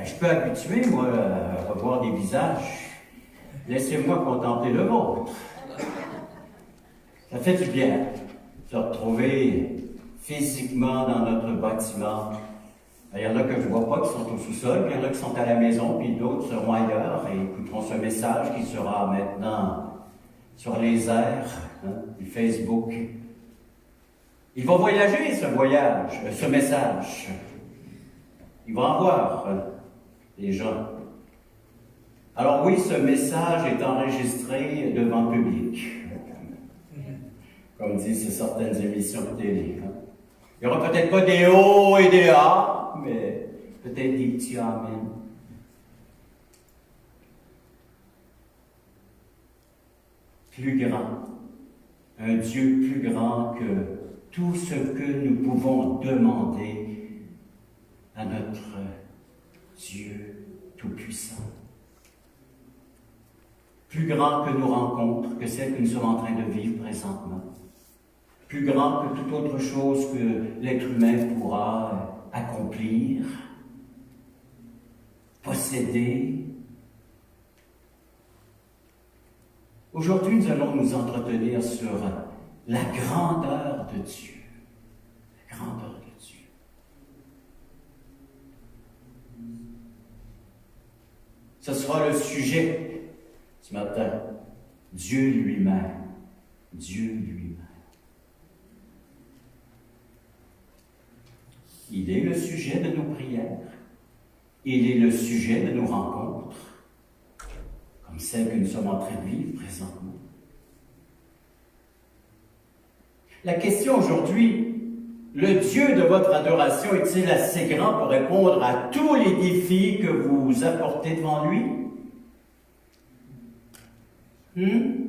Je peux habituer, moi, à revoir des visages. Laissez-moi contempler le vôtre. Ça fait du bien de se retrouver physiquement dans notre bâtiment. Il y en a que je ne vois pas qui sont au sous-sol, puis il y en a qui sont à la maison, puis d'autres seront ailleurs et écouteront ce message qui sera maintenant sur les airs du Facebook. Il va voyager, ce message. Il va en voir les gens. Alors oui, ce message est enregistré devant le public. Comme disent certaines émissions de télé. Il n'y aura peut-être pas des hauts et des A, mais peut-être des petits amen. Plus grand, un Dieu plus grand que tout ce que nous pouvons demander à notre Dieu Tout-Puissant. Plus grand que nos rencontres, que celles que nous sommes en train de vivre présentement. Plus grand que toute autre chose que l'être humain pourra accomplir, posséder. Aujourd'hui, nous allons nous entretenir sur la grandeur de Dieu. La grandeur de Dieu. Ce sera le sujet ce matin. Dieu lui-même. Dieu lui-même. Il est le sujet de nos prières. Il est le sujet de nos rencontres, comme celle que nous sommes en train de vivre présentement. La question aujourd'hui, le Dieu de votre adoration est-il assez grand pour répondre à tous les défis que vous apportez devant lui? Amen.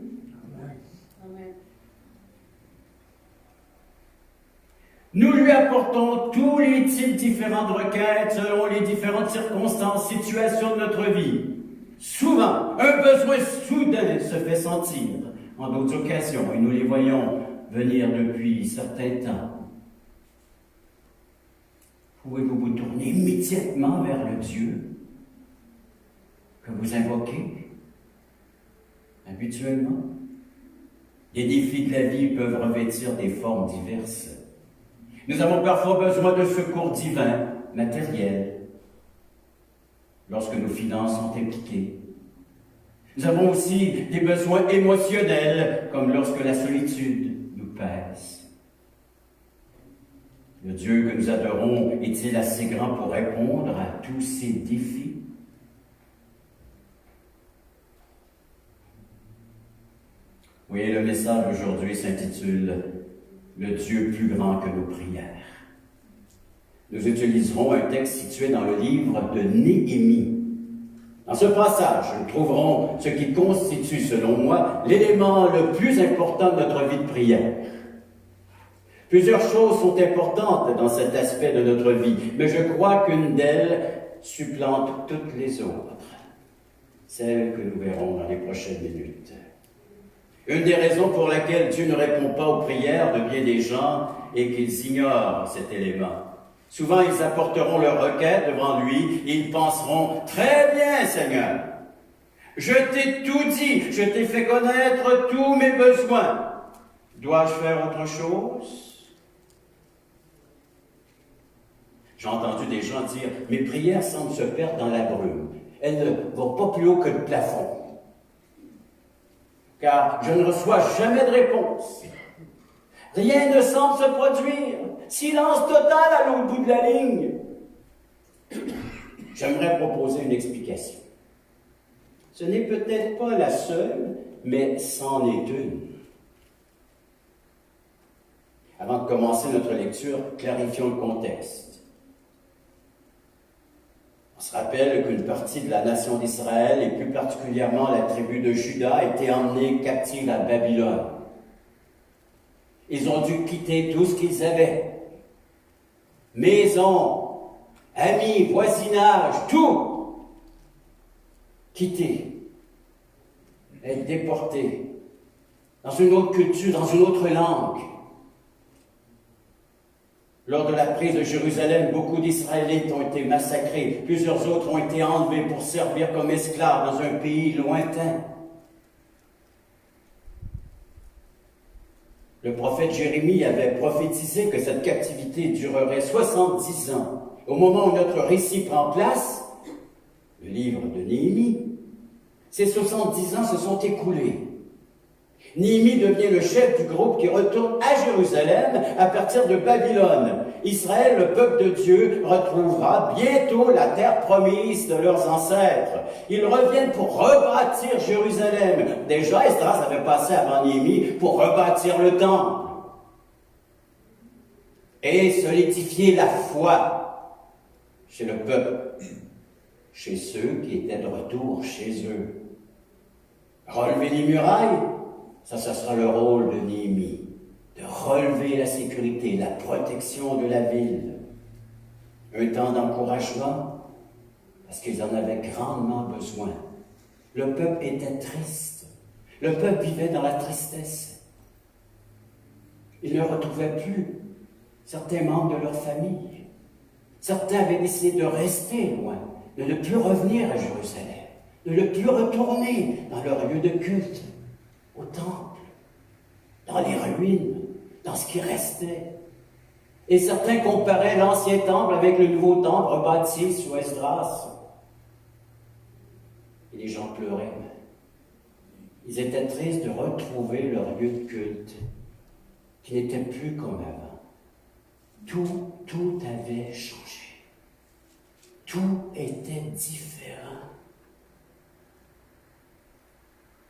Nous lui apportons tous les types différents de requêtes selon les différentes circonstances, situations de notre vie. Souvent, un besoin soudain se fait sentir en d'autres occasions et nous les voyons venir depuis certains temps. Pouvez-vous vous tourner immédiatement vers le Dieu que vous invoquez habituellement? Les défis de la vie peuvent revêtir des formes diverses. Nous avons parfois besoin de secours divins, matériels, lorsque nos finances sont impliquées. Nous avons aussi des besoins émotionnels, comme lorsque la solitude nous pèse. Le Dieu que nous adorons est-il assez grand pour répondre à tous ces défis? Oui, le message d'aujourd'hui s'intitule « Le Dieu plus grand que nos prières ». Nous utiliserons un texte situé dans le livre de Néhémie. Dans ce passage, nous trouverons ce qui constitue, selon moi, l'élément le plus important de notre vie de prière. Plusieurs choses sont importantes dans cet aspect de notre vie, mais je crois qu'une d'elles supplante toutes les autres, celles que nous verrons dans les prochaines minutes. Une des raisons pour laquelle Dieu ne répond pas aux prières de bien des gens est qu'ils ignorent cet élément. Souvent, ils apporteront leur requête devant lui et ils penseront « Très bien, Seigneur, je t'ai tout dit, je t'ai fait connaître tous mes besoins. Dois-je faire autre chose? » J'ai entendu des gens dire « Mes prières semblent se perdre dans la brume. Elles ne vont pas plus haut que le plafond. Car je ne reçois jamais de réponse. Rien ne semble se produire. Silence total à l'autre bout de la ligne. » J'aimerais proposer une explication. Ce n'est peut-être pas la seule, mais c'en est une. Avant de commencer notre lecture, clarifions le contexte. On se rappelle qu'une partie de la nation d'Israël, et plus particulièrement la tribu de Juda, a été emmenée captive à Babylone. Ils ont dû quitter tout ce qu'ils avaient. Maison, amis, voisinage, tout. Quitter. Être déporté. Dans une autre culture, dans une autre langue. Lors de la prise de Jérusalem, beaucoup d'Israélites ont été massacrés. Plusieurs autres ont été enlevés pour servir comme esclaves dans un pays lointain. Le prophète Jérémie avait prophétisé que cette captivité durerait 70 ans. Au moment où notre récit prend place, le livre de Néhémie, ces 70 ans se sont écoulés. Néhémie devient le chef du groupe qui retourne à Jérusalem à partir de Babylone. Israël, le peuple de Dieu, retrouvera bientôt la terre promise de leurs ancêtres. Ils reviennent pour rebâtir Jérusalem. Déjà, Esdras avait passé avant Néhémie pour rebâtir le temple et solidifier la foi chez le peuple, chez ceux qui étaient de retour chez eux. Relever les murailles, ça sera le rôle de Néhémie, de relever la sécurité, la protection de la ville. Un temps d'encouragement, parce qu'ils en avaient grandement besoin. Le peuple était triste. Le peuple vivait dans la tristesse. Ils ne retrouvaient plus certains membres de leur famille. Certains avaient décidé de rester loin, de ne plus revenir à Jérusalem, de ne plus retourner dans leur lieu de culte, au temple, dans les ruines, dans ce qui restait. Et certains comparaient l'ancien temple avec le nouveau temple rebâti sous Esdras. Et les gens pleuraient. Ils étaient tristes de retrouver leur lieu de culte, qui n'était plus comme avant. Tout avait changé. Tout était différent.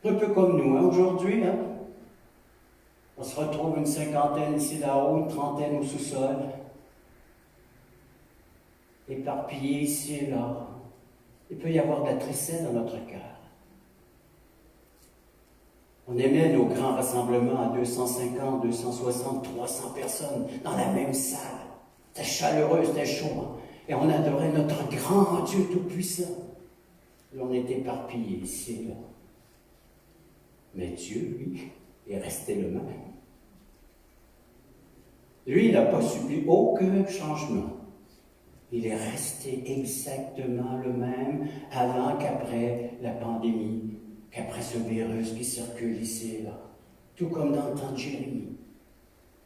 Un peu comme nous, aujourd'hui, hein? On se retrouve une cinquantaine ici là-haut, une trentaine au sous-sol, éparpillés ici et là. Il peut y avoir de la tristesse dans notre cœur. On aimait nos grands rassemblements à 250, 260, 300 personnes dans la même salle. C'était chaleureux, c'était chaud. Hein? Et on adorait notre grand Dieu tout-puissant. Et on est éparpillés ici et là. Mais Dieu, lui, est resté le même. Lui, il n'a pas subi aucun changement. Il est resté exactement le même avant qu'après la pandémie, qu'après ce virus qui circule ici et là. Tout comme dans le temps de Jérémie,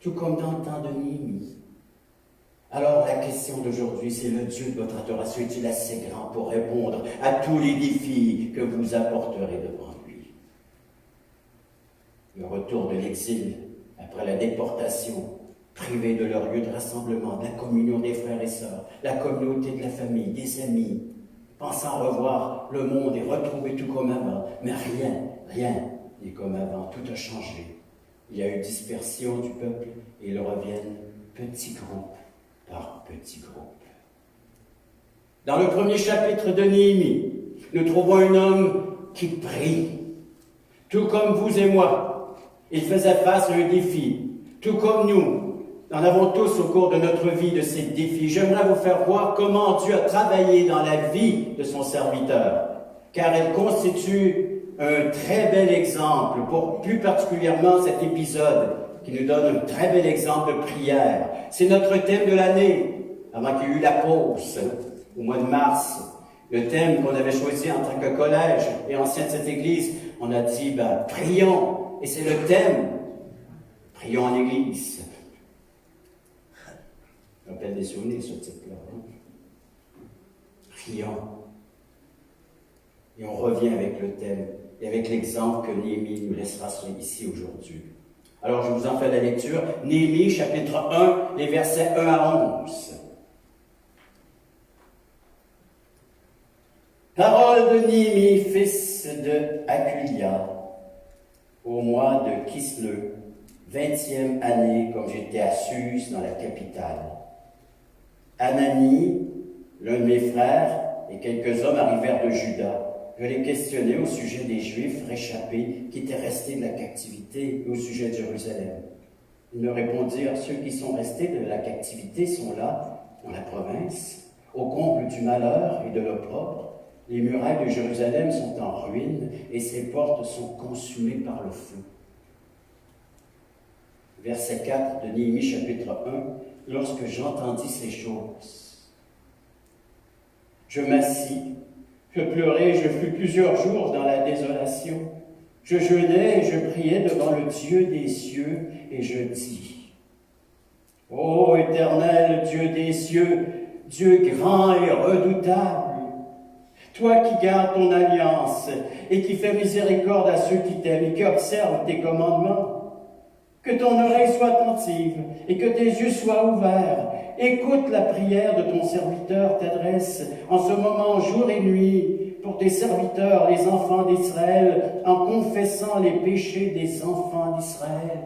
tout comme dans le temps de Néhémie. Alors la question d'aujourd'hui, c'est le Dieu de votre adoration est-il assez grand pour répondre à tous les défis que vous apporterez devant lui? Le retour de l'exil après la déportation, privés de leur lieu de rassemblement, de la communion des frères et sœurs, la communauté de la famille, des amis, pensant revoir le monde et retrouver tout comme avant. Mais rien n'est comme avant, tout a changé. Il y a eu dispersion du peuple et ils reviennent petit groupe par petit groupe. Dans le premier chapitre de Néhémie, nous trouvons un homme qui prie, tout comme vous et moi. Il faisait face à un défi, tout comme nous. Nous en avons tous au cours de notre vie de ces défis. J'aimerais vous faire voir comment Dieu a travaillé dans la vie de son serviteur, car elle constitue un très bel exemple, pour plus particulièrement cet épisode qui nous donne un très bel exemple de prière. C'est notre thème de l'année, avant qu'il y ait eu la pause, au mois de mars. Le thème qu'on avait choisi en tant que collège et ancien de cette église, on a dit, prions, et c'est le thème, prions en église. Ça rappelle des souvenirs, ce titre-là. Hein? Prions. Et on revient avec le thème et avec l'exemple que Néhémie nous laissera ici aujourd'hui. Alors, je vous en fais la lecture. Néhémie, chapitre 1, les versets 1 à 11. Parole de Néhémie, fils de Hakulia, au mois de Kisleu, 20e année, comme j'étais à Suse, dans la capitale. Anani, l'un de mes frères, et quelques hommes arrivèrent de Juda. Je les questionnais au sujet des Juifs réchappés qui étaient restés de la captivité et au sujet de Jérusalem. Ils me répondirent, ceux qui sont restés de la captivité sont là, dans la province, au comble du malheur et de l'opprobre. Les murailles de Jérusalem sont en ruine et ses portes sont consumées par le feu. Verset 4 de Néhémie chapitre 1. lorsque j'entendis ces choses. Je m'assis, je pleurai, je fus plusieurs jours dans la désolation. Je jeûnais et je priais devant le Dieu des cieux, et je dis, ô Éternel Dieu des cieux, Dieu grand et redoutable, toi qui gardes ton alliance et qui fais miséricorde à ceux qui t'aiment et qui observent tes commandements, que ton oreille soit attentive et que tes yeux soient ouverts. Écoute la prière de ton serviteur t'adresse en ce moment, jour et nuit, pour tes serviteurs, les enfants d'Israël, en confessant les péchés des enfants d'Israël,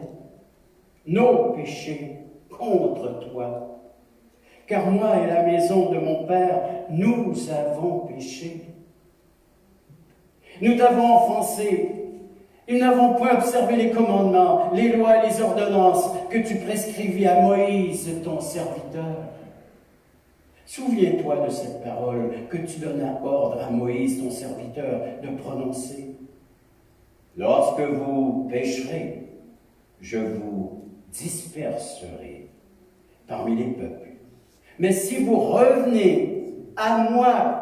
nos péchés contre toi. Car moi et la maison de mon Père, nous avons péché. Nous t'avons offensé. Nous n'avons point observé les commandements, les lois et les ordonnances que tu prescrivis à Moïse, ton serviteur. Souviens-toi de cette parole que tu donnas ordre à Moïse, ton serviteur, de prononcer. Lorsque vous pécherez, je vous disperserai parmi les peuples. Mais si vous revenez à moi,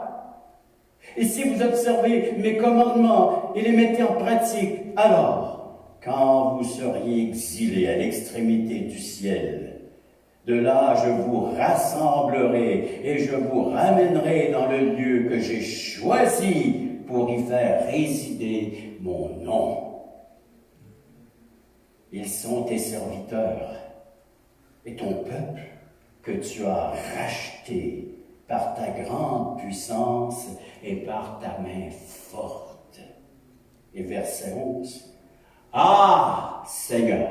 et si vous observez mes commandements et les mettez en pratique, alors, quand vous seriez exilés à l'extrémité du ciel, de là je vous rassemblerai et je vous ramènerai dans le lieu que j'ai choisi pour y faire résider mon nom. Ils sont tes serviteurs et ton peuple que tu as racheté par ta grande puissance et par ta main forte. Et verset 11. Ah, Seigneur,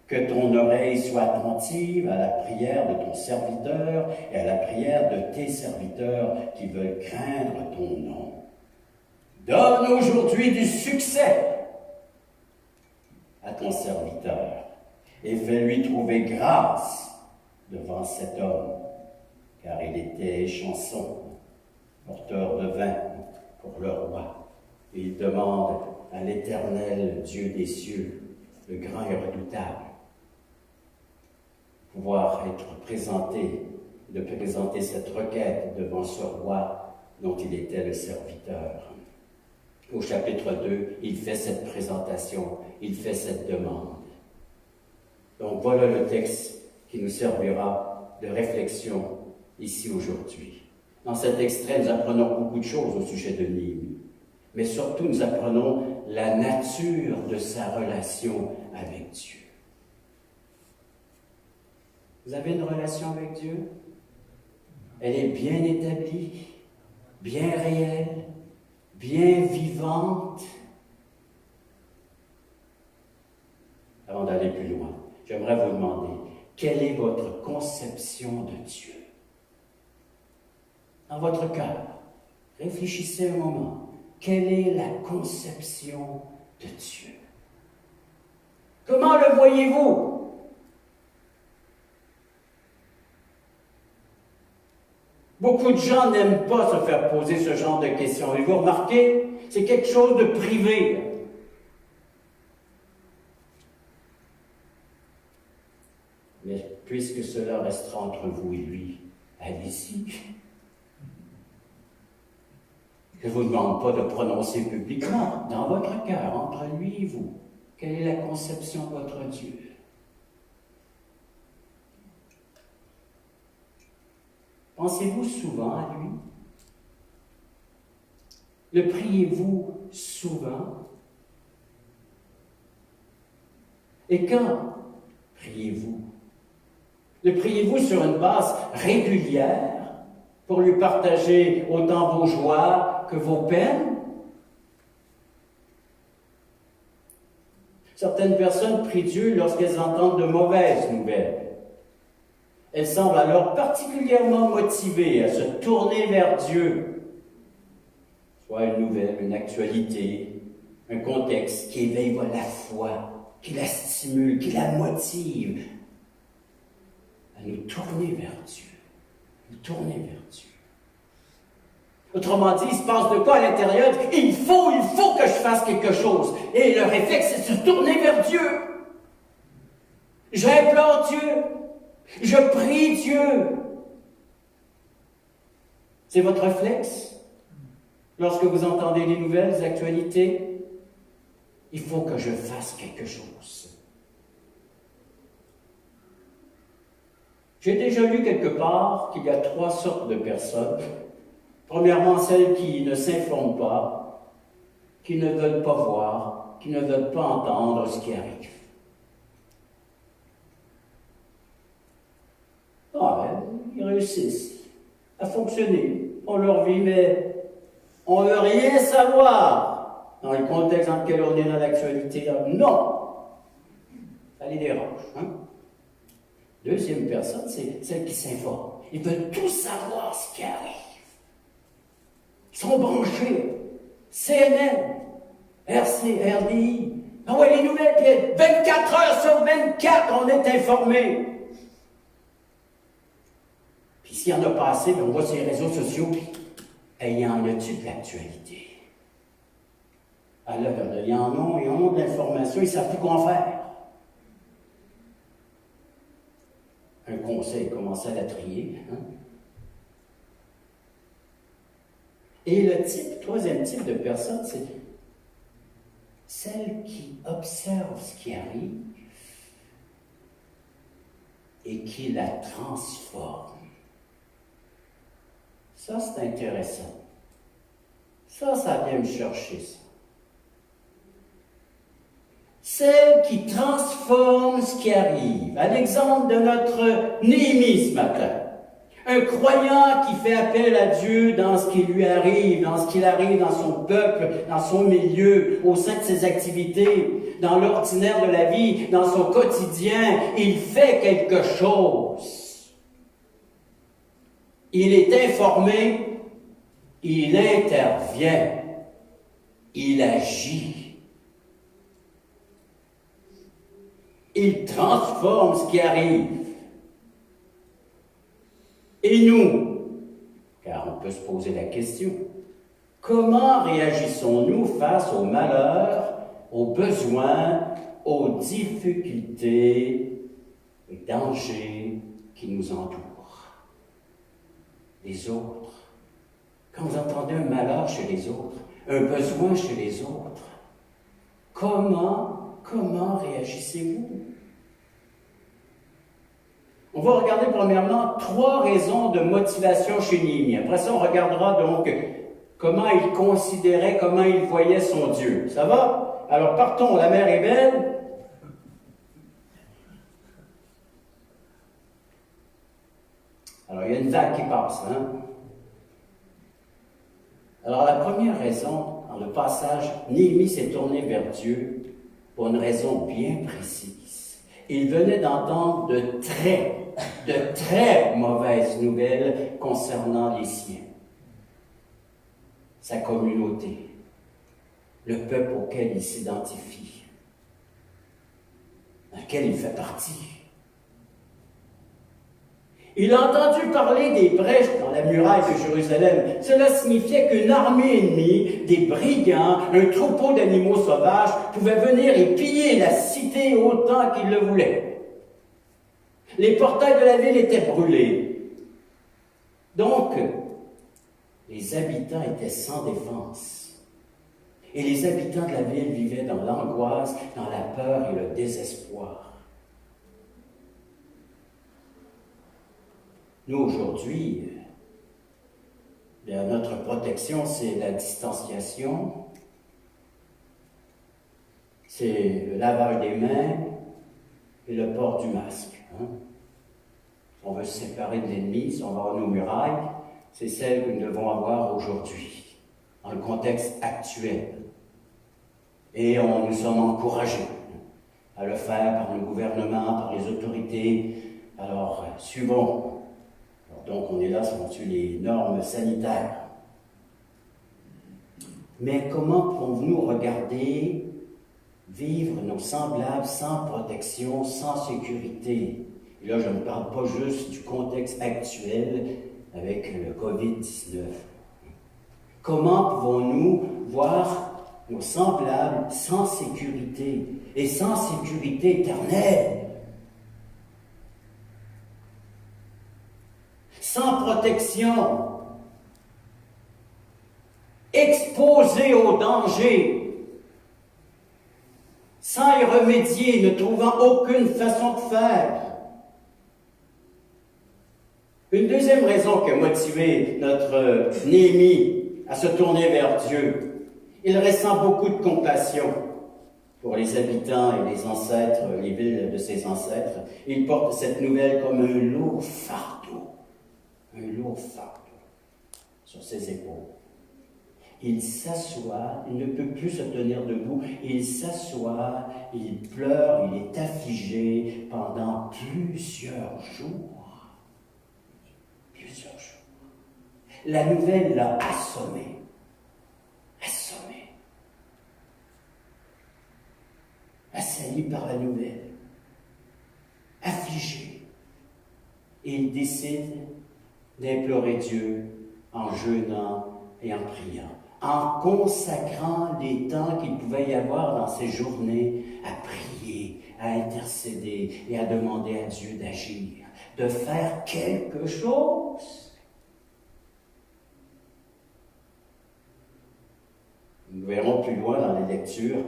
que ton oreille soit attentive à la prière de ton serviteur et à la prière de tes serviteurs qui veulent craindre ton nom. Donne aujourd'hui du succès à ton serviteur et fais-lui trouver grâce devant cet homme, car il était chanson, porteur de vin pour le roi. Et il demande à l'Éternel Dieu des cieux, le grand et redoutable, pouvoir être présenté, de présenter cette requête devant ce roi dont il était le serviteur. Au chapitre 2, il fait cette présentation, il fait cette demande. Donc voilà le texte qui nous servira de réflexion ici aujourd'hui. Dans cet extrait, nous apprenons beaucoup de choses au sujet de Nîmes, mais surtout nous apprenons la nature de sa relation avec Dieu. Vous avez une relation avec Dieu? Elle est bien établie, bien réelle, bien vivante. Avant d'aller plus loin, j'aimerais vous demander, quelle est votre conception de Dieu? Dans votre cœur, réfléchissez un moment. Quelle est la conception de Dieu? Comment le voyez-vous? Beaucoup de gens n'aiment pas se faire poser ce genre de questions. Et vous remarquez, c'est quelque chose de privé. Mais puisque cela restera entre vous et lui, allez-y. Je ne vous demande pas de prononcer publiquement, dans votre cœur, entre lui et vous, quelle est la conception de votre Dieu? Pensez-vous souvent à lui? Le priez-vous souvent? Et quand priez-vous? Le priez-vous sur une base régulière pour lui partager autant vos joies que vos peines? Certaines personnes prient Dieu lorsqu'elles entendent de mauvaises nouvelles. Elles semblent alors particulièrement motivées à se tourner vers Dieu. Soit une nouvelle, une actualité, un contexte qui éveille la foi, qui la stimule, qui la motive à nous tourner vers Dieu. Nous tourner vers Dieu. Autrement dit, il se passe de quoi à l'intérieur? Il faut que je fasse quelque chose. Et le réflexe, c'est de se tourner vers Dieu. J'implore Dieu. Je prie Dieu. C'est votre réflexe lorsque vous entendez les nouvelles actualités. Il faut que je fasse quelque chose. J'ai déjà lu quelque part qu'il y a 3 sortes de personnes. Premièrement, celles qui ne s'informent pas, qui ne veulent pas voir, qui ne veulent pas entendre ce qui arrive. Ils réussissent à fonctionner pour leur vie, mais on ne veut rien savoir dans le contexte dans lequel on est dans l'actualité. Non! Ça les dérange. Deuxième personne, c'est celle qui s'informe. Ils veulent tout savoir ce qui arrive. Ils sont branchés. CNN, RC, RDI. Ah ouais, les nouvelles, puis 24 heures sur 24, on est informés. Puis s'il n'y en a pas assez, on voit sur les réseaux sociaux, puis il y en a-tu de l'actualité? Alors, ils en ont, ils ont de l'information, ils ne savent plus quoi en faire. Un conseil, commencez à la trier. Et le troisième type de personne, c'est celle qui observe ce qui arrive et qui la transforme. Ça, c'est intéressant. Ça vient me chercher, ça. Celle qui transforme ce qui arrive. À l'exemple de notre Néhémie ce matin. Un croyant qui fait appel à Dieu dans ce qui lui arrive, dans ce qu'il arrive dans son peuple, dans son milieu, au sein de ses activités, dans l'ordinaire de la vie, dans son quotidien. Il fait quelque chose. Il est informé, il intervient, il agit. Il transforme ce qui arrive. Et nous, car on peut se poser la question, comment réagissons-nous face aux malheurs, aux besoins, aux difficultés et dangers qui nous entourent? Les autres. Quand vous entendez un malheur chez les autres, un besoin chez les autres, comment réagissez-vous? On va regarder premièrement 3 raisons de motivation chez Néhémie. Après ça, on regardera donc comment il considérait, comment il voyait son Dieu. Ça va? Alors partons, la mer est belle. Alors il y a une vague qui passe. Alors la première raison, dans le passage, Néhémie s'est tourné vers Dieu pour une raison bien précise. Il venait d'entendre de très mauvaises nouvelles concernant les siens, sa communauté, le peuple auquel il s'identifie, dans lequel il fait partie. Il a entendu parler des brèches dans la muraille de Jérusalem. Cela signifiait qu'une armée ennemie, des brigands, un troupeau d'animaux sauvages pouvaient venir et piller la cité autant qu'ils le voulaient. Les portails de la ville étaient brûlés. Donc, les habitants étaient sans défense. Et les habitants de la ville vivaient dans l'angoisse, dans la peur et le désespoir. Nous, aujourd'hui, notre protection, c'est la distanciation, c'est le lavage des mains et le port du masque. On veut se séparer de l'ennemi, si on va avoir nos murailles, c'est celle que nous devons avoir aujourd'hui, dans le contexte actuel. Et nous sommes encouragés à le faire par le gouvernement, par les autorités. Alors, suivons. Donc, on est là selon les normes sanitaires. Mais comment pouvons-nous regarder, vivre nos semblables sans protection, sans sécurité? Et là, je ne parle pas juste du contexte actuel avec le COVID-19. Comment pouvons-nous voir nos semblables sans sécurité et sans sécurité éternelle? sans protection, exposés au danger, sans y remédier, ne trouvant aucune façon de faire. Une deuxième raison qui a motivé notre Néhémie à se tourner vers Dieu, il ressent beaucoup de compassion pour les habitants et les ancêtres, les villes de ses ancêtres. Il porte cette nouvelle comme un lourd fardeau sur ses épaules. Il s'assoit, il ne peut plus se tenir debout, il s'assoit, il pleure, il est affligé pendant plusieurs jours. La nouvelle l'a assommé. Assailli par la nouvelle, affligé. Et il décide d'implorer Dieu en jeûnant et en priant, en consacrant les temps qu'il pouvait y avoir dans ses journées à prier, à intercéder et à demander à Dieu d'agir, de faire quelque chose. Nous verrons plus loin dans les lectures,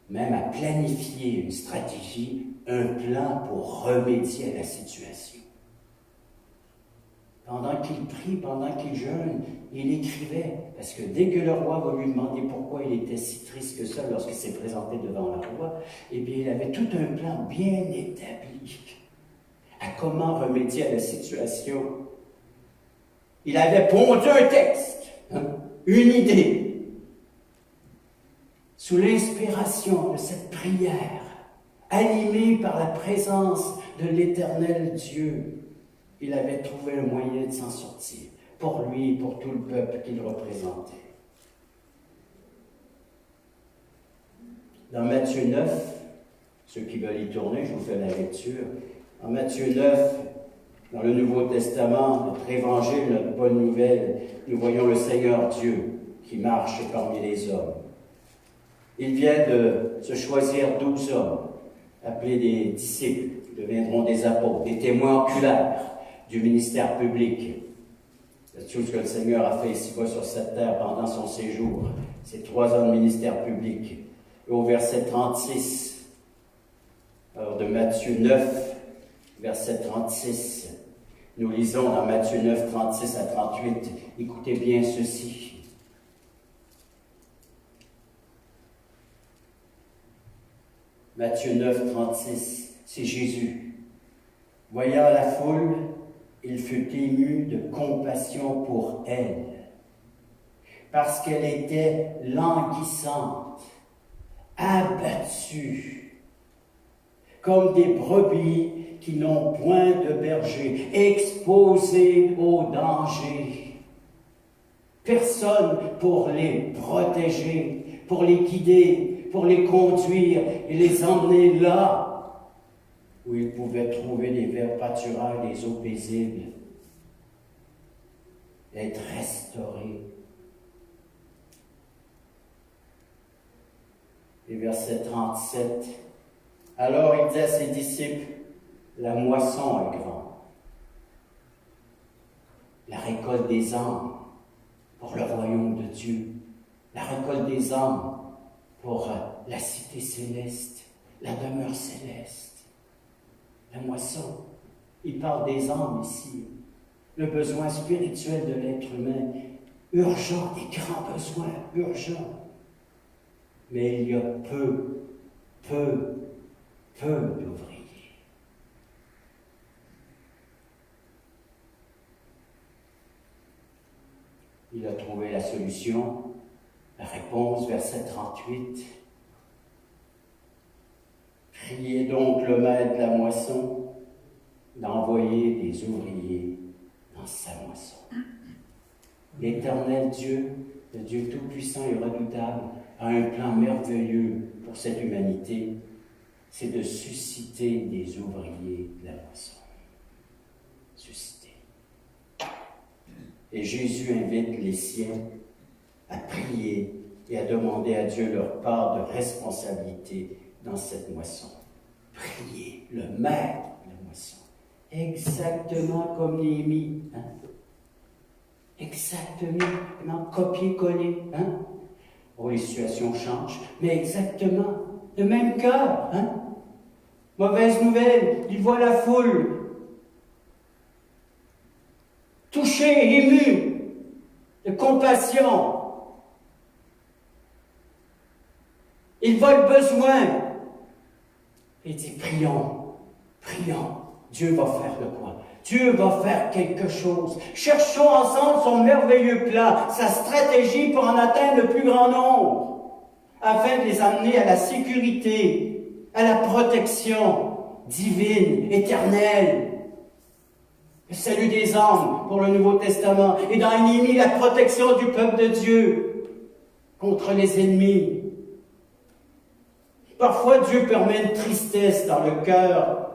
même à planifier une stratégie, un plan pour remédier à la situation. Pendant qu'il prie, pendant qu'il jeûne, il écrivait, parce que dès que le roi va lui demander pourquoi il était si triste que ça lorsqu'il s'est présenté devant le roi, eh bien, il avait tout un plan bien établi à comment remédier à la situation. Il avait pondu un texte, une idée, sous l'inspiration de cette prière, animée par la présence de l'Éternel Dieu. Il avait trouvé le moyen de s'en sortir, pour lui et pour tout le peuple qu'il représentait. Dans Matthieu 9, ceux qui veulent y tourner, je vous fais la lecture. En Matthieu 9, dans le Nouveau Testament, notre évangile, notre bonne nouvelle, nous voyons le Seigneur Dieu qui marche parmi les hommes. Il vient de se choisir 12 hommes, appelés des disciples, qui deviendront des apôtres, des témoins oculaires du ministère public. C'est tout ce que le Seigneur a fait ici-bas sur cette terre pendant son séjour, ces 3 ans de ministère public. Et au verset 36, alors de Matthieu 9, verset 36, nous lisons dans Matthieu 9, 36 à 38, écoutez bien ceci. Matthieu 9, 36, c'est Jésus. Voyant la foule, il fut ému de compassion pour elle, parce qu'elle était languissante, abattue, comme des brebis qui n'ont point de berger, exposées au danger. Personne pour les protéger, pour les guider, pour les conduire et les emmener là où ils pouvaient trouver des verts pâturages, des eaux paisibles, être restaurés. Et verset 37, alors il dit à ses disciples, la moisson est grande, la récolte des âmes pour le royaume de Dieu, la récolte des âmes pour la cité céleste, la demeure céleste, la moisson. Il parle des âmes ici, le besoin spirituel de l'être humain, urgent, des grands besoins, urgents. Mais il y a peu d'ouvriers. Il a trouvé la solution. La réponse, verset 38. Priez donc le maître de la moisson d'envoyer des ouvriers dans sa moisson. L'Éternel Dieu, le Dieu tout-puissant et redoutable, a un plan merveilleux pour cette humanité, c'est de susciter des ouvriers de la moisson. Susciter. Et Jésus invite les siens à prier et à demander à Dieu leur part de responsabilité dans cette moisson. Priez le maître de la moisson exactement comme Néhémie. Hein? Exactement, copier-coller. Hein? Oh, les situations changent, mais exactement, le même cœur. Hein? Mauvaise nouvelle, il voit la foule, touché, ému, de compassion. Il voit le besoin. Il dit, prions, prions. Dieu va faire de quoi? Dieu va faire quelque chose. Cherchons ensemble son merveilleux plan, sa stratégie pour en atteindre le plus grand nombre, afin de les amener à la sécurité, à la protection divine, éternelle. Le salut des âmes pour le Nouveau Testament. Et dans Néhémie, la protection du peuple de Dieu contre les ennemis. Parfois, Dieu permet une tristesse dans le cœur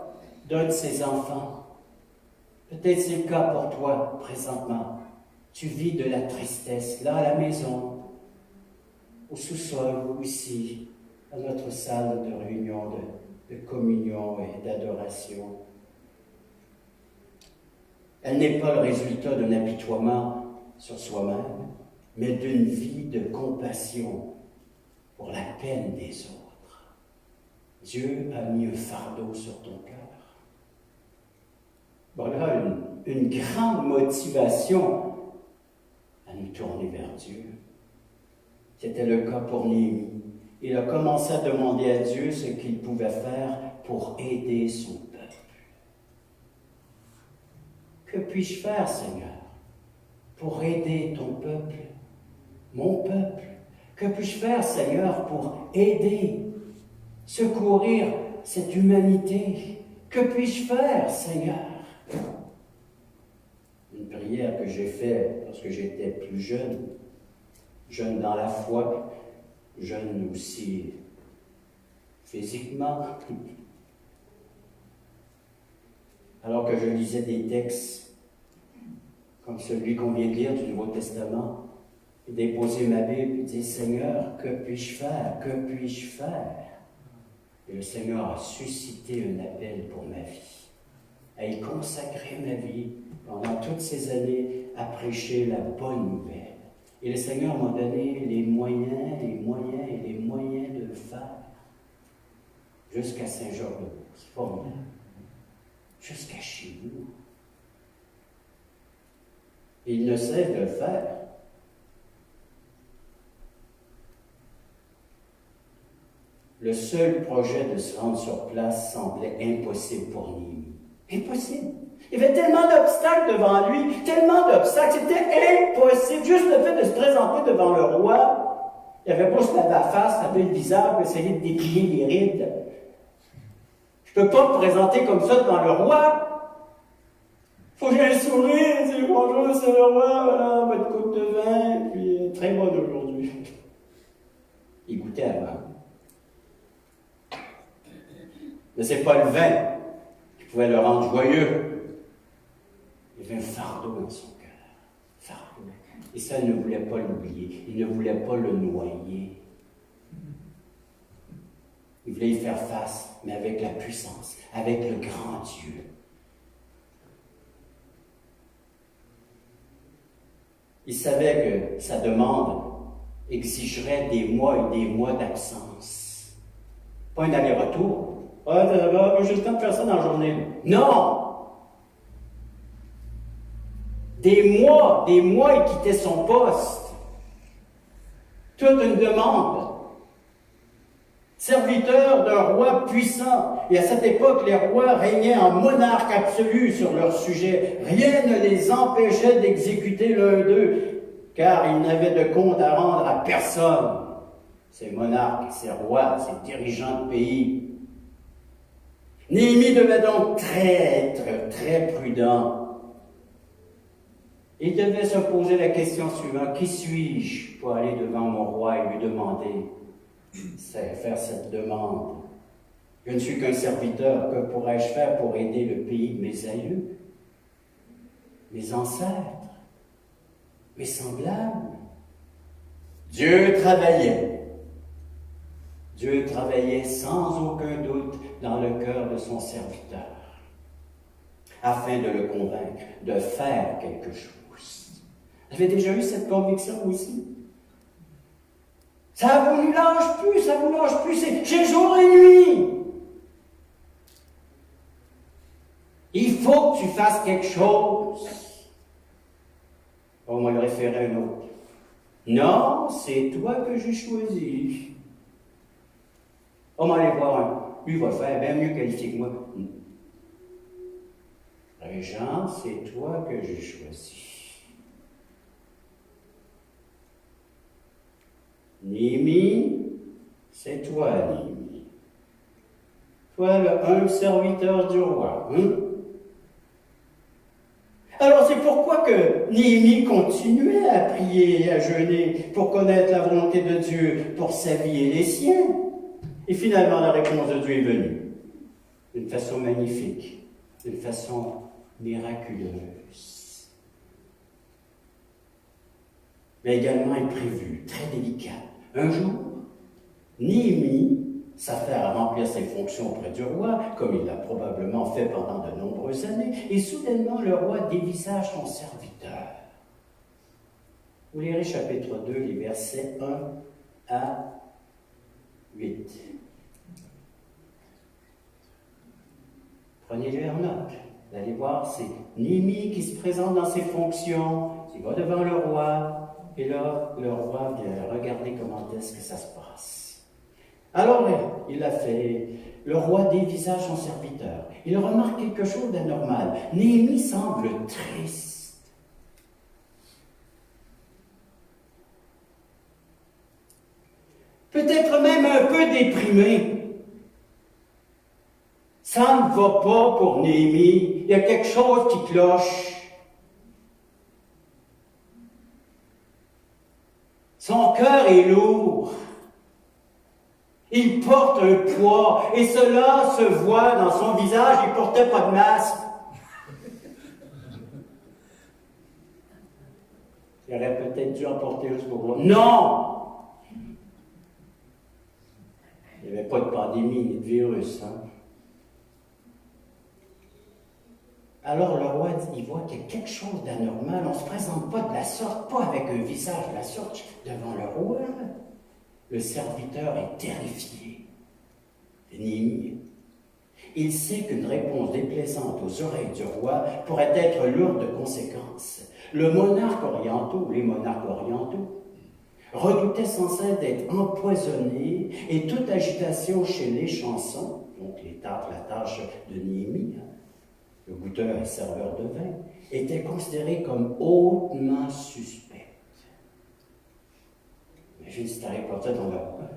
d'un de ses enfants. Peut-être c'est le cas pour toi présentement. Tu vis de la tristesse, là à la maison, au sous-sol ou ici, à notre salle de réunion, de communion et d'adoration. Elle n'est pas le résultat d'un apitoiement sur soi-même, mais d'une vie de compassion pour la peine des autres. Dieu a mis un fardeau sur ton cœur. Voilà une grande motivation à nous tourner vers Dieu. C'était le cas pour Néhémie. Il a commencé à demander à Dieu ce qu'il pouvait faire pour aider son peuple. Que puis-je faire, Seigneur, pour aider ton peuple, mon peuple? Que puis-je faire, Seigneur, pour aider, secourir cette humanité? Que puis-je faire, Seigneur? Une prière que j'ai faite lorsque j'étais plus jeune, jeune dans la foi, jeune aussi physiquement. Alors que je lisais des textes comme celui qu'on vient de lire du Nouveau Testament, et déposer ma Bible et dire, Seigneur, que puis-je faire? Que puis-je faire? Et le Seigneur a suscité un appel pour ma vie, à y consacrer ma vie pendant toutes ces années à prêcher la bonne nouvelle. Et le Seigneur m'a donné les moyens de le faire jusqu'à Saint-Georges-de-Beauce, formidable, jusqu'à chez nous. Et il ne cesse de le faire. Le seul projet de se rendre sur place semblait impossible pour Néhémie. Impossible. Il y avait tellement d'obstacles devant lui, tellement d'obstacles, c'était impossible. Juste le fait de se présenter devant le roi, il n'avait pas se laver la face, laver le visage, essayer de déplier les rides. Je ne peux pas me présenter comme ça devant le roi. Faut que j'ai un sourire, dire bonjour, c'est le roi, voilà, votre coupe de vin, puis très bonne aujourd'hui. Il goûtait avant. Mais ce n'est pas le vin qui pouvait le rendre joyeux. Il y avait un fardeau dans son cœur. Fardeau. Et ça, il ne voulait pas l'oublier. Il ne voulait pas le noyer. Il voulait y faire face, mais avec la puissance, avec le grand Dieu. Il savait que sa demande exigerait des mois et des mois d'absence. Pas un aller-retour. Ah, j'ai le temps de faire ça dans la journée. Non! Des mois, il quittait son poste. Toute une demande. Serviteur d'un roi puissant. Et à cette époque, les rois régnaient en monarque absolu sur leur sujet. Rien ne les empêchait d'exécuter l'un d'eux, car ils n'avaient de compte à rendre à personne. Ces monarques, ces rois, ces dirigeants de pays. Néhémie devait donc être très prudent. Il devait se poser la question suivante. Qui suis-je pour aller devant mon roi et lui demander, faire cette demande? Je ne suis qu'un serviteur. Que pourrais-je faire pour aider le pays de mes aïeux, mes ancêtres, mes semblables? Dieu travaillait. Dieu travaillait sans aucun doute dans le cœur de son serviteur. afin de le convaincre de faire quelque chose. Vous avez déjà eu cette conviction aussi? Ça vous lâche plus, ça vous lâche plus, c'est jour et nuit. Il faut que tu fasses quelque chose. On va le référer à un autre. Non, c'est toi que j'ai choisi. On va aller voir un. Lui va faire bien mieux qualifié que moi. Régent, c'est toi que j'ai choisi. Néhémie, c'est toi, Néhémie. Toi, le humble serviteur du roi. Alors c'est pourquoi que Néhémie continuait à prier et à jeûner pour connaître la volonté de Dieu pour sa vie et les siens. Et finalement, la réponse de Dieu est venue d'une façon magnifique, d'une façon miraculeuse, mais également imprévue, très délicate. Un jour, Néhémie s'affaire à remplir ses fonctions auprès du roi, comme il l'a probablement fait pendant de nombreuses années, et soudainement le roi dévisage son serviteur. Vous lirez chapitre 2, les versets 1 à 8. Prenez-le en note. Vous allez voir, c'est Néhémie qui se présente dans ses fonctions, il va devant le roi, et là, le roi vient regarder comment est-ce que ça se passe. Alors, il a fait. Le roi dévisage son serviteur. Il remarque quelque chose d'anormal. Néhémie semble triste. Peut-être même un peu déprimé. Ça ne va pas pour Néhémie. Il y a quelque chose qui cloche. Son cœur est lourd. Il porte un poids, et cela se voit dans son visage, il ne portait pas de masque. Il aurait peut-être dû en porter un ce jour-là. Non! Il n'y avait pas de pandémie ni de virus. Alors le roi, il voit qu'il y a quelque chose d'anormal. On ne se présente pas de la sorte, pas avec un visage de la sorte devant le roi. Le serviteur est terrifié. Néhémie. Il sait qu'une réponse déplaisante aux oreilles du roi pourrait être lourde de conséquences. Le monarque orientaux, les monarques orientaux, redoutaient sans cesse d'être empoisonnés et toute agitation chez les chansons, donc la tâche de Néhémie, le goûteur et serveur de vin, était considérée comme hautement suspecte. Imagine si t'arrives comme ça dans le roi.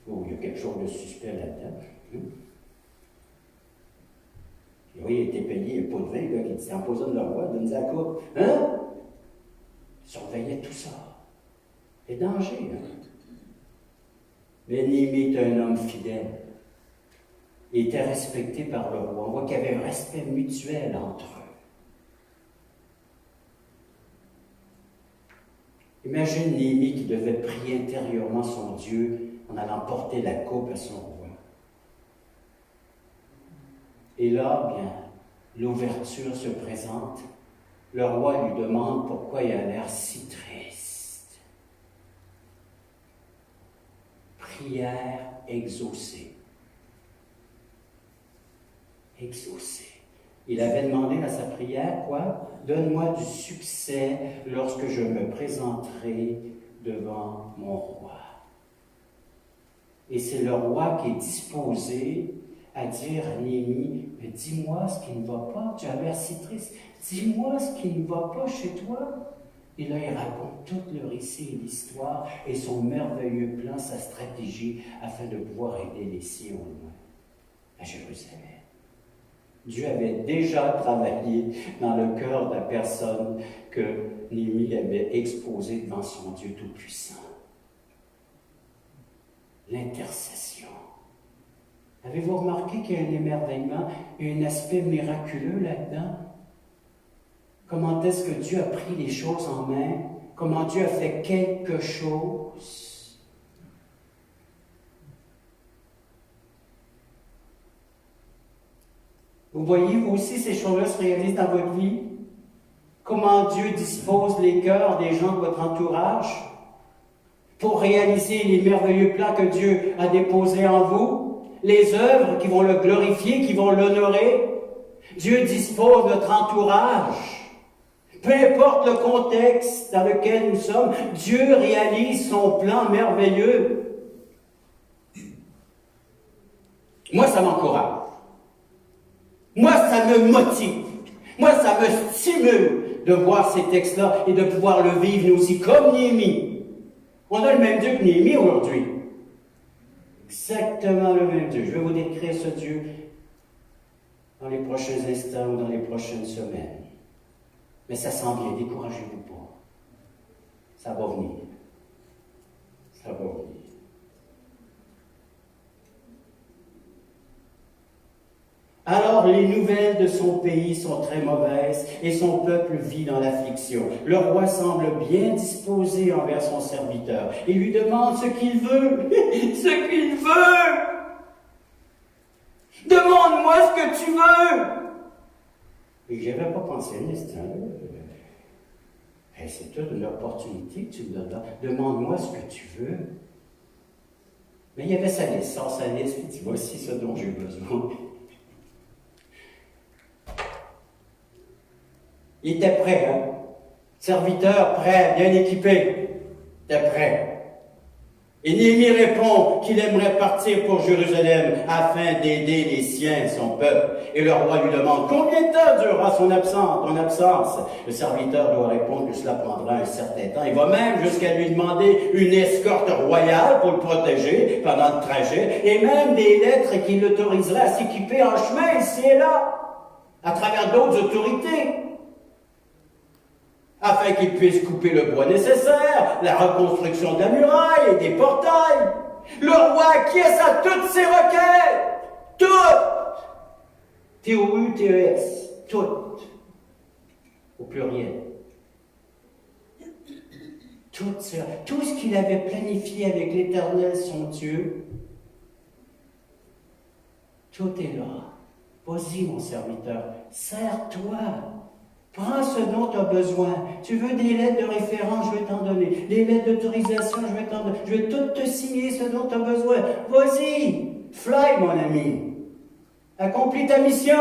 Oh, il y a quelque chose de suspect là-dedans. Et oui, il était payé un pot de vin, le gars qui dit empoisonne le roi, donne la coupe. Hein? Il surveillait tout ça. C'est danger, Mais Néhémie était un homme fidèle. Il était respecté par le roi. On voit qu'il y avait un respect mutuel entre eux. Imagine Néhémie qui devait prier intérieurement son Dieu en allant porter la coupe à son roi. Et là, bien, l'ouverture se présente. Le roi lui demande pourquoi il a l'air si triste. Prière exaucée. Exaucée. Il avait demandé dans sa prière, quoi? Donne-moi du succès lorsque je me présenterai devant mon roi. Et c'est le roi qui est disposé à dire à Néhémie, mais dis-moi ce qui ne va pas, tu as l'air si triste, dis-moi ce qui ne va pas chez toi. Et là, il raconte tout le récit et l'histoire et son merveilleux plan, sa stratégie, afin de pouvoir aider les siens au loin, à Jérusalem. Dieu avait déjà travaillé dans le cœur de la personne que Néhémie avait exposée devant son Dieu Tout-Puissant. L'intercession. Avez-vous remarqué qu'il y a un émerveillement et un aspect miraculeux là-dedans? Comment est-ce que Dieu a pris les choses en main? Comment Dieu a fait quelque chose? Vous voyez, vous aussi, ces choses-là se réalisent dans votre vie? Comment Dieu dispose les cœurs des gens de votre entourage pour réaliser les merveilleux plans que Dieu a déposés en vous, les œuvres qui vont le glorifier, qui vont l'honorer. Dieu dispose notre entourage. Peu importe le contexte dans lequel nous sommes, Dieu réalise son plan merveilleux. Moi, ça m'encourage. Moi, ça me motive. Moi, ça me stimule de voir ces textes-là et de pouvoir le vivre nous aussi, comme Néhémie. On a le même Dieu que Néhémie aujourd'hui. Exactement le même Dieu. Je vais vous décrire ce Dieu dans les prochains instants ou dans les prochaines semaines. Mais ça sent bien, découragez-vous pas. Ça va venir. Ça va venir. Alors les nouvelles de son pays sont très mauvaises et son peuple vit dans l'affliction. Le roi semble bien disposé envers son serviteur. Il lui demande ce qu'il veut. Ce qu'il veut. Demande-moi ce que tu veux. Et je n'avais pas pensé à l'instant. C'est toute une opportunité que tu me donnes là. Demande-moi ce que tu veux. Mais il y avait sa liste, sa liste, il dit, voici ce dont j'ai besoin. Il était prêt, hein? Serviteur prêt, bien équipé. Il était prêt. Et Néhémie répond qu'il aimerait partir pour Jérusalem afin d'aider les siens, son peuple. Et le roi lui demande, combien de temps durera ton absence? Le serviteur doit répondre que cela prendra un certain temps. Il va même jusqu'à lui demander une escorte royale pour le protéger pendant le trajet, et même des lettres qui l'autoriseraient à s'équiper en chemin ici et là, à travers d'autres autorités, afin qu'il puisse couper le bois nécessaire, la reconstruction de la muraille et des portails. Le roi acquiesce à toutes ces requêtes. Toutes. T-O-U-T-E-S. Toutes. Au pluriel. Tout ce qu'il avait planifié avec l'Éternel, son Dieu, tout est là. Vas-y, mon serviteur, sers-toi. Prends ce dont tu as besoin. Tu veux des lettres de référence, je vais t'en donner. Des lettres d'autorisation, je vais t'en donner. Je vais tout te signer ce dont tu as besoin. Vas-y, fly, mon ami. Accomplis ta mission.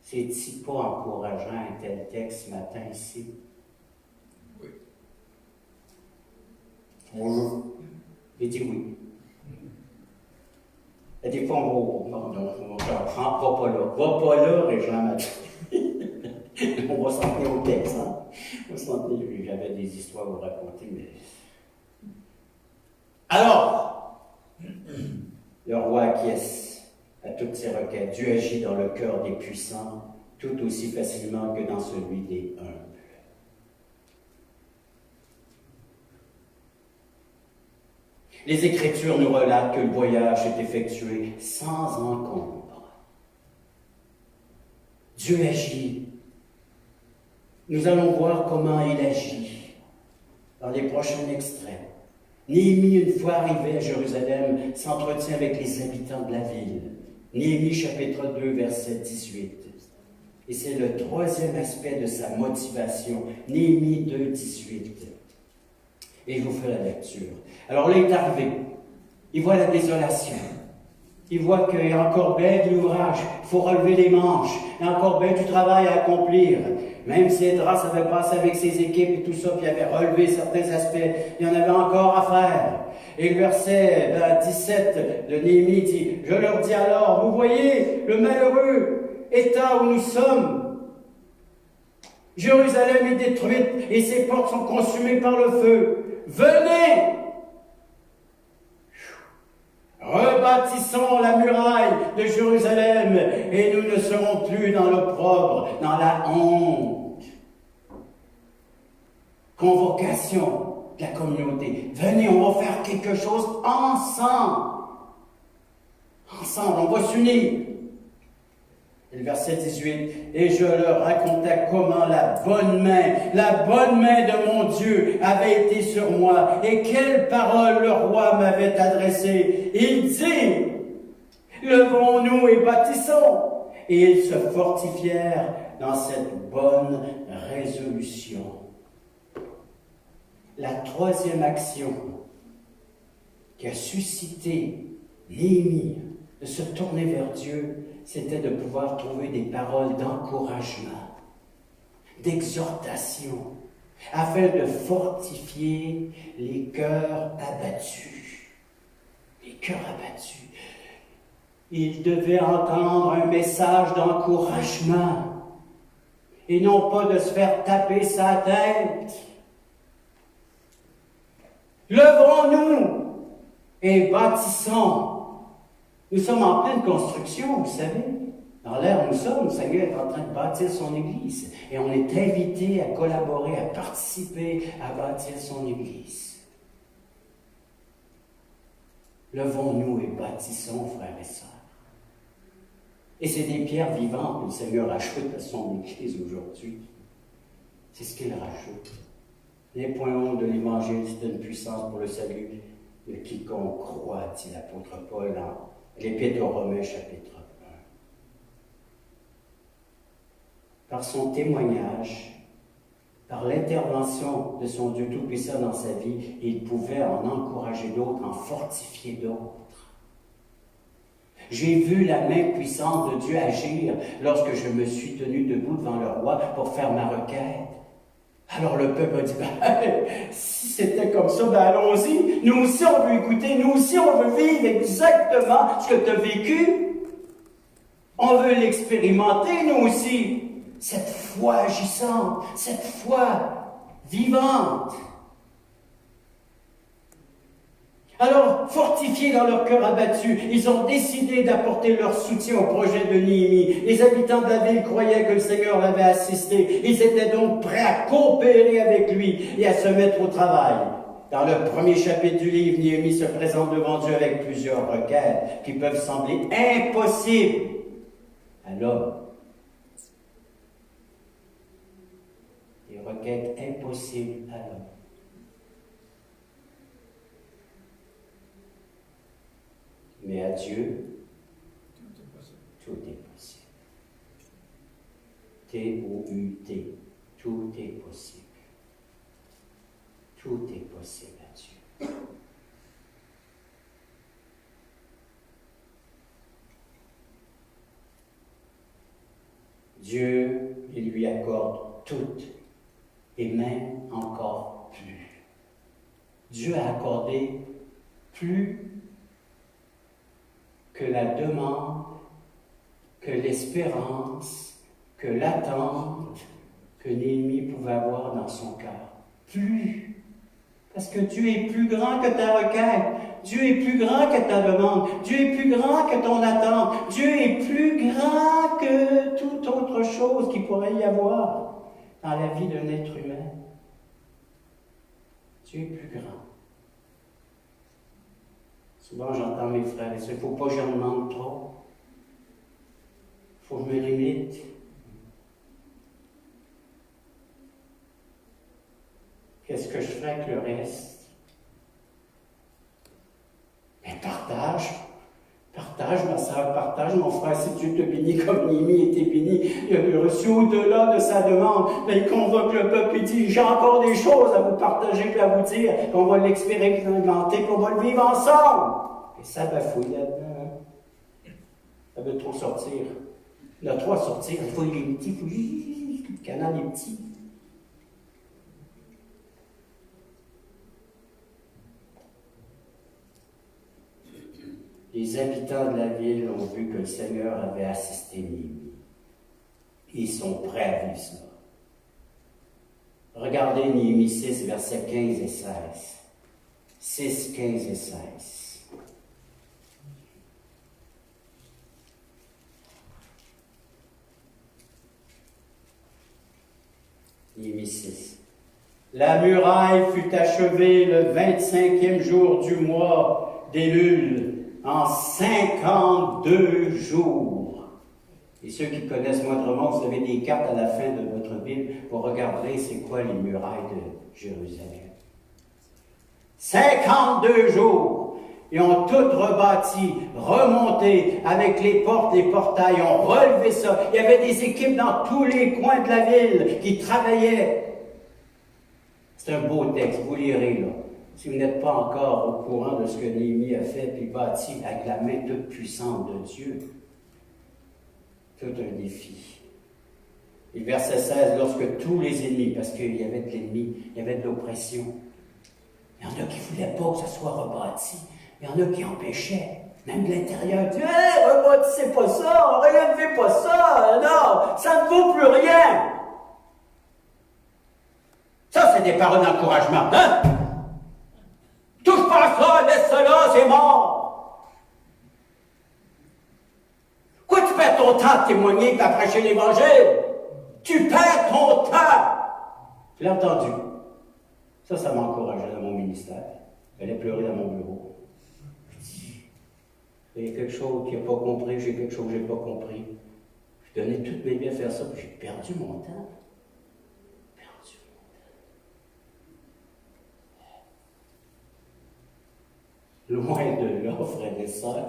C'est-il pas encourageant un tel texte ce matin ici? Oui. Bonjour. Il dit oui. Et des fois, on va pas là. Va pas là, Régent. On va s'en tenir au texte. Hein? On va s'en tenir. J'avais des histoires à vous raconter, mais... Alors, le roi acquiesce à toutes ces requêtes. Dieu agit dans le cœur des puissants tout aussi facilement que dans celui des humbles. Les Écritures nous relatent que le voyage est effectué sans encombre. Dieu agit. Nous allons voir comment il agit dans les prochains extraits. Néhémie, une fois arrivé à Jérusalem, s'entretient avec les habitants de la ville. Néhémie, chapitre 2, verset 18. Et c'est le troisième aspect de sa motivation. Néhémie 2, 18. Et je vous fais la lecture. Alors là, il est arrivé. Il voit la désolation. Il voit qu'il y a encore bien de l'ouvrage. Il faut relever les manches. Il y a encore bien du travail à accomplir. Même si Esdras avait passé avec ses équipes et tout ça, puis il avait relevé certains aspects, il y en avait encore à faire. Et le verset 17 de Néhémie dit, « Je leur dis alors, vous voyez le malheureux état où nous sommes. Jérusalem est détruite et ses portes sont consumées par le feu. Venez! Rebâtissons la muraille de Jérusalem et nous ne serons plus dans l'opprobre, dans la honte. » Convocation de la communauté. Venez, on va faire quelque chose ensemble. Ensemble, on va s'unir. Et le verset 18, « Et je leur racontais comment la bonne main de mon Dieu avait été sur moi, et quelles paroles le roi m'avait adressées. Il dit, Levons-nous et bâtissons. Et ils se fortifièrent dans cette bonne résolution. La troisième action qui a suscité Néhémie de se tourner vers Dieu, c'était de pouvoir trouver des paroles d'encouragement, d'exhortation, afin de fortifier les cœurs abattus. Les cœurs abattus. Il devait entendre un message d'encouragement et non pas de se faire taper sa tête. Levons-nous et bâtissons. Nous sommes en pleine construction, vous savez. Dans l'ère où nous sommes, le Seigneur est en train de bâtir son Église. Et on est invité à collaborer, à participer à bâtir son Église. Levons-nous et bâtissons, frères et sœurs. Et c'est des pierres vivantes que le Seigneur ajoute à son Église aujourd'hui. C'est ce qu'il rajoute. Les points hauts de l'Évangile, c'est une puissance pour le salut de quiconque croit, dit l'apôtre Paul dans l'Épître aux Romains, chapitre 1. Par son témoignage, par l'intervention de son Dieu Tout-Puissant dans sa vie, il pouvait en encourager d'autres, en fortifier d'autres. J'ai vu la main puissante de Dieu agir lorsque je me suis tenu debout devant le roi pour faire ma requête. Alors le peuple a dit, si c'était comme ça, allons-y. Nous aussi, on veut écouter. Nous aussi, on veut vivre exactement ce que tu as vécu. On veut l'expérimenter, nous aussi. Cette foi agissante, cette foi vivante. Alors, fortifiés dans leur cœur abattu, ils ont décidé d'apporter leur soutien au projet de Néhémie. Les habitants de la ville croyaient que le Seigneur l'avait assisté. Ils étaient donc prêts à coopérer avec lui et à se mettre au travail. Dans le premier chapitre du livre, Néhémie se présente devant Dieu avec plusieurs requêtes qui peuvent sembler impossibles à l'homme. Des requêtes impossibles à l'homme. Mais à Dieu, tout est possible. T-O-U-T, tout est possible. Tout est possible à Dieu. Dieu, il lui accorde tout, et même encore plus. Dieu a accordé plus que la demande, que l'espérance, que l'attente que Néhémie pouvait avoir dans son cœur. Plus. Parce que Dieu est plus grand que ta requête. Dieu est plus grand que ta demande. Dieu est plus grand que ton attente. Dieu est plus grand que toute autre chose qu'il pourrait y avoir dans la vie d'un être humain. Dieu est plus grand. Souvent, j'entends mes frères et sœurs, il ne faut pas que j'en demande trop. Il faut que je me limite. Qu'est-ce que je ferai avec le reste? Mais partage. Partage, ma soeur, partage, mon frère, si Dieu te bénit comme Néhémie était béni, il a reçu au-delà de sa demande, mais il convoque le peuple et dit, j'ai encore des choses à vous partager et à vous dire, qu'on va l'expérimenter, qu'on va le vivre ensemble. Et ça bafouille là-dedans. Ça veut trop sortir. Il y a trop à sortir, il faut les petits, le canal est petit. Les habitants de la ville ont vu que le Seigneur avait assisté Néhémie. Ils sont prêts à vivre cela. Regardez Néhémie 6, versets 15 et 16. 6, 15 et 16. Néhémie 6. La muraille fut achevée le 25e jour du mois d'Élul, en 52 jours. Et ceux qui connaissent moindrement, vous avez des cartes à la fin de votre Bible pour regarder c'est quoi les murailles de Jérusalem. 52 jours. Ils ont tout rebâti, remonté avec les portes, les portails, ils ont relevé ça. Il y avait des équipes dans tous les coins de la ville qui travaillaient. C'est un beau texte, vous lirez là. Si vous n'êtes pas encore au courant de ce que Néhémie a fait puis bâti avec la main toute puissante de Dieu, tout un défi. Et verset 16, lorsque tous les ennemis, parce qu'il y avait de l'ennemi, il y avait de l'oppression, il y en a qui ne voulaient pas que ça soit rebâti. Il y en a qui empêchaient, même de l'intérieur. Ils disaient, hey, rebâtissez pas ça, relevez pas ça, non, ça ne vaut plus rien. Ça, c'est des paroles d'encouragement. Hein? Touche pas à ça, laisse ça là, c'est mort. Quoi, tu perds ton temps à témoigner et à prêcher l'Évangile? Tu perds ton temps. Tu l'as entendu? Ça m'a encouragé dans mon ministère. Elle a pleuré dans mon bureau. Il y a quelque chose qu'il n'a pas compris, j'ai quelque chose que je n'ai pas compris. Je donnais toute mes vies à faire ça, puis j'ai perdu mon temps. Loin de là, frères et sœurs,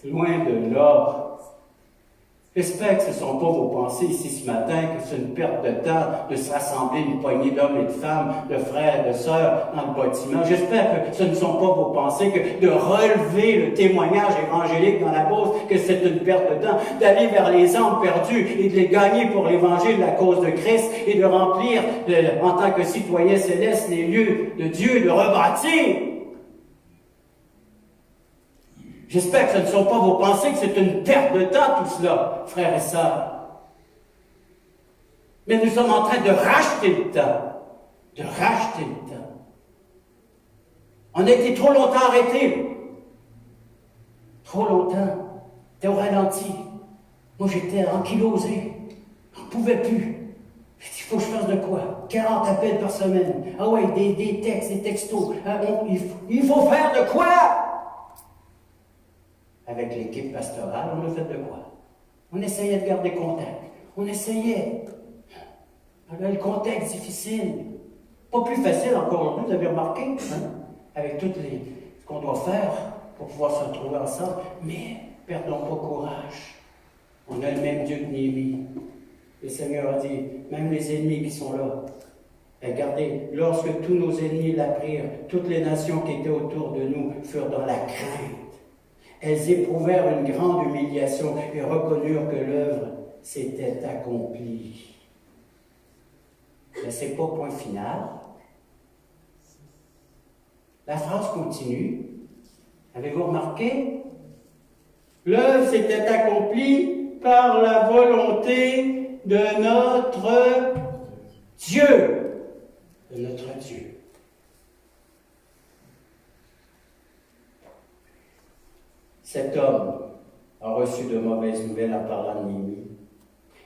loin de là. J'espère que ce ne sont pas vos pensées ici ce matin, que c'est une perte de temps de se rassembler une poignée d'hommes et de femmes, de frères et de sœurs dans le bâtiment. J'espère que ce ne sont pas vos pensées, que de relever le témoignage évangélique dans la cause, que c'est une perte de temps, d'aller vers les âmes perdues et de les gagner pour l'évangile, la cause de Christ, et de remplir, en tant que citoyens célestes, les lieux de Dieu, de rebâtir. J'espère que ce ne sont pas vos pensées, que c'est une perte de temps tout cela, frères et sœurs. Mais nous sommes en train de racheter le temps. De racheter le temps. On a été trop longtemps arrêtés. Trop longtemps. T'es au ralenti. Moi, j'étais ankylosé. On ne pouvait plus. Il faut que je fasse de quoi? 40 appels par semaine. Ah ouais, des textes, des textos. Il faut faire de quoi? Avec l'équipe pastorale, on a fait de quoi? On essayait de garder contact. On essayait. Alors, le contexte difficile. Pas plus facile encore aujourd'hui, vous avez remarqué, hein? Avec tout ce qu'on doit faire pour pouvoir se retrouver ensemble. Mais perdons pas courage. On a le même Dieu que Néhémie. Le Seigneur a dit, même les ennemis qui sont là, regardez, lorsque tous nos ennemis l'apprirent, toutes les nations qui étaient autour de nous furent dans la crainte. Elles éprouvèrent une grande humiliation et reconnurent que l'œuvre s'était accomplie. Mais ce n'est pas point final. La phrase continue. Avez-vous remarqué? L'œuvre s'était accomplie par la volonté de notre Dieu. De notre Dieu. Cet homme a reçu de mauvaises nouvelles en parlant de Néhémie.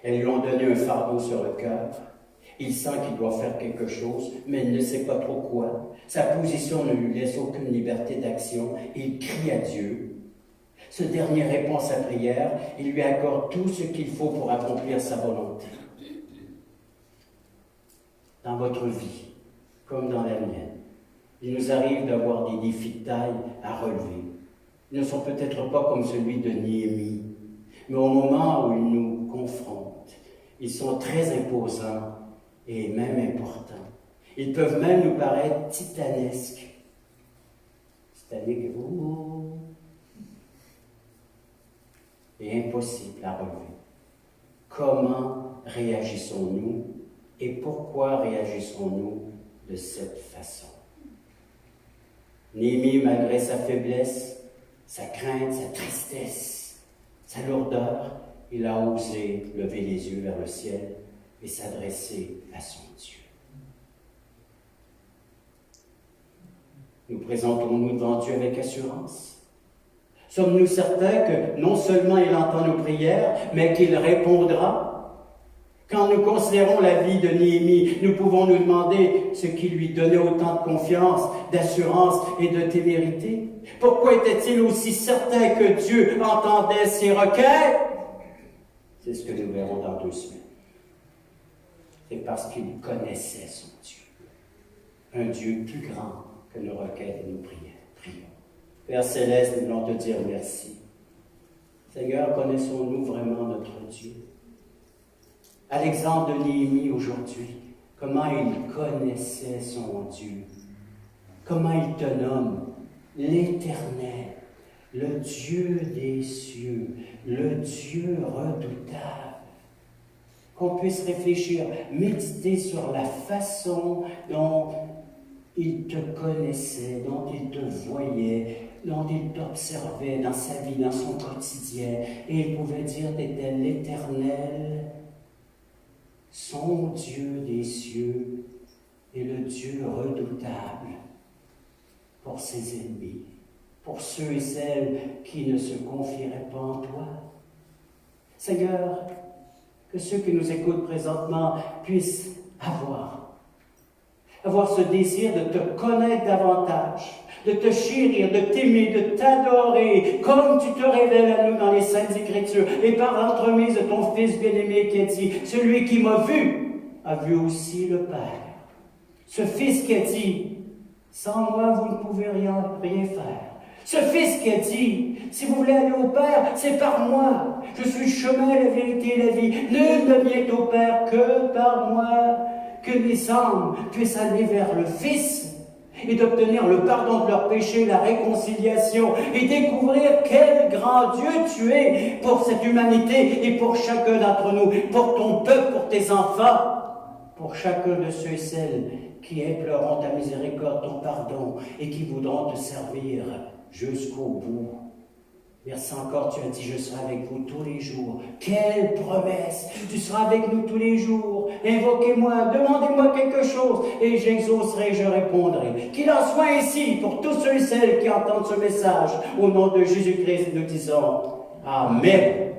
Elles lui ont donné un fardeau sur le cœur. Il sent qu'il doit faire quelque chose, mais il ne sait pas trop quoi. Sa position ne lui laisse aucune liberté d'action. Il crie à Dieu. Ce dernier répond à sa prière. Il lui accorde tout ce qu'il faut pour accomplir sa volonté. Dans votre vie, comme dans la mienne, il nous arrive d'avoir des défis de taille à relever. Ils ne sont peut-être pas comme celui de Néhémie, mais au moment où ils nous confrontent, ils sont très imposants et même importants. Ils peuvent même nous paraître titanesques. Titaniques, et impossibles à relever. Comment réagissons-nous et pourquoi réagissons-nous de cette façon? Néhémie, malgré sa faiblesse, sa crainte, sa tristesse, sa lourdeur, il a osé lever les yeux vers le ciel et s'adresser à son Dieu. Nous présentons-nous devant Dieu avec assurance? Sommes-nous certains que non seulement il entend nos prières, mais qu'il répondra? Quand nous considérons la vie de Néhémie, nous pouvons nous demander ce qui lui donnait autant de confiance, d'assurance et de témérité. Pourquoi était-il aussi certain que Dieu entendait ses requêtes? C'est ce que nous verrons dans 2 semaines. C'est parce qu'il connaissait son Dieu. Un Dieu plus grand que nos requêtes et nos prières. Prions. Père Céleste, nous voulons te dire merci. Seigneur, connaissons-nous vraiment notre Dieu? À l'exemple de Néhémie aujourd'hui, comment il connaissait son Dieu? Comment il te nomme? L'Éternel, le Dieu des cieux, le Dieu redoutable. Qu'on puisse réfléchir, méditer sur la façon dont il te connaissait, dont il te voyait, dont il t'observait dans sa vie, dans son quotidien. Et il pouvait dire, t'étais l'Éternel, son Dieu des cieux et le Dieu redoutable pour ses ennemis, pour ceux et celles qui ne se confieraient pas en toi. Seigneur, que ceux qui nous écoutent présentement puissent avoir ce désir de te connaître davantage, de te chérir, de t'aimer, de t'adorer, comme tu te révèles à nous dans les Saintes Écritures, et par l'entremise de ton Fils bien-aimé qui a dit, celui qui m'a vu, a vu aussi le Père. Ce Fils qui a dit, sans moi, vous ne pouvez rien faire. Ce Fils qui a dit, si vous voulez aller au Père, c'est par moi. Je suis le chemin, la vérité et la vie. Nul ne vient au Père que par moi. Que les âmes puissent aller vers le Fils et d'obtenir le pardon de leurs péchés, la réconciliation et découvrir quel grand Dieu tu es pour cette humanité et pour chacun d'entre nous, pour ton peuple, pour tes enfants, pour chacun de ceux et celles qui imploreront ta miséricorde, ton pardon et qui voudront te servir jusqu'au bout. Merci encore, tu as dit, je serai avec vous tous les jours. Quelle promesse! Tu seras avec nous tous les jours. Invoquez-moi, demandez-moi quelque chose, et j'exaucerai, je répondrai. Qu'il en soit ainsi pour tous ceux et celles qui entendent ce message. Au nom de Jésus-Christ, nous disons Amen.